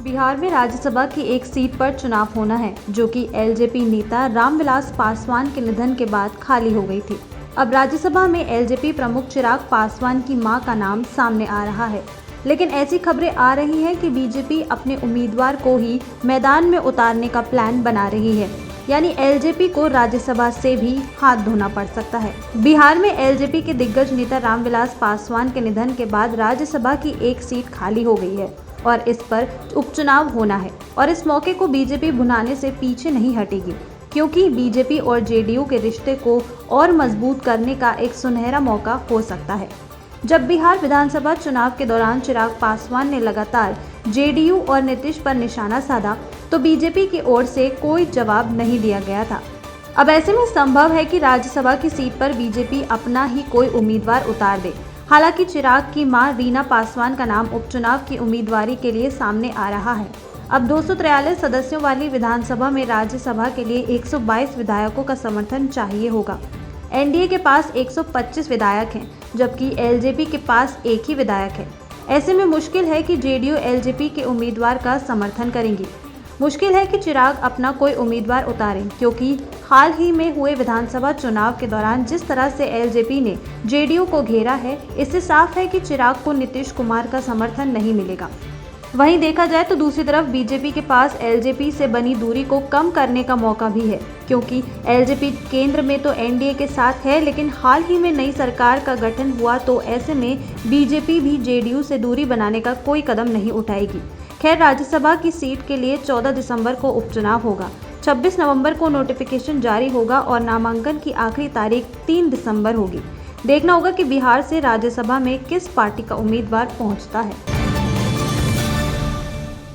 बिहार में राज्यसभा की एक सीट पर चुनाव होना है, जो कि एलजेपी नेता रामविलास पासवान के निधन के बाद खाली हो गई थी। अब राज्यसभा में एलजेपी प्रमुख चिराग पासवान की मां का नाम सामने आ रहा है, लेकिन ऐसी खबरें आ रही हैं कि बीजेपी अपने उम्मीदवार को ही मैदान में उतारने का प्लान बना रही है, यानी एलजेपी को राज्यसभा से भी हाथ धोना पड़ सकता है। बिहार में एलजेपी के दिग्गज नेता रामविलास पासवान के निधन के बाद राज्यसभा की एक सीट खाली हो गई है और इस पर उपचुनाव होना है और इस मौके को बीजेपी भुनाने से पीछे नहीं हटेगी, क्योंकि बीजेपी और जेडीयू के रिश्ते को और मजबूत करने का एक सुनहरा मौका हो सकता है। जब बिहार विधानसभा चुनाव के दौरान चिराग पासवान ने लगातार जेडीयू और नीतीश पर निशाना साधा, तो बीजेपी की ओर से कोई जवाब नहीं दिया गया था। अब ऐसे में संभव है कि राज्यसभा की सीट पर बीजेपी अपना ही कोई उम्मीदवार उतार दे। हालांकि चिराग की मां रीना पासवान का नाम उपचुनाव की उम्मीदवारी के लिए सामने आ रहा है। अब 243 सदस्यों वाली विधानसभा में राज्यसभा के लिए 122 विधायकों का समर्थन चाहिए होगा। एनडीए के पास 125 विधायक हैं, जबकि एलजेपी के पास एक ही विधायक है। ऐसे में मुश्किल है कि जेडीयू एलजेपी के उम्मीदवार का समर्थन करेंगी। मुश्किल है कि चिराग अपना कोई उम्मीदवार उतारें, क्योंकि हाल ही में हुए विधानसभा चुनाव के दौरान जिस तरह से एलजेपी ने जेडीयू को घेरा है, इससे साफ है कि चिराग को नीतीश कुमार का समर्थन नहीं मिलेगा। वहीं देखा जाए तो दूसरी तरफ बीजेपी के पास एलजेपी से बनी दूरी को कम करने का मौका भी है, क्योंकि एलजेपी केंद्र में तो एनडीए के साथ है, लेकिन हाल ही में नई सरकार का गठन हुआ, तो ऐसे में बीजेपी भी जेडीयू से दूरी बनाने का कोई कदम नहीं उठाएगी। खैर, राज्यसभा की सीट के लिए 14 दिसंबर को उपचुनाव होगा। 26 नवंबर को नोटिफिकेशन जारी होगा और नामांकन की आखिरी तारीख 3 दिसंबर होगी। देखना होगा कि बिहार से राज्यसभा में किस पार्टी का उम्मीदवार पहुंचता है।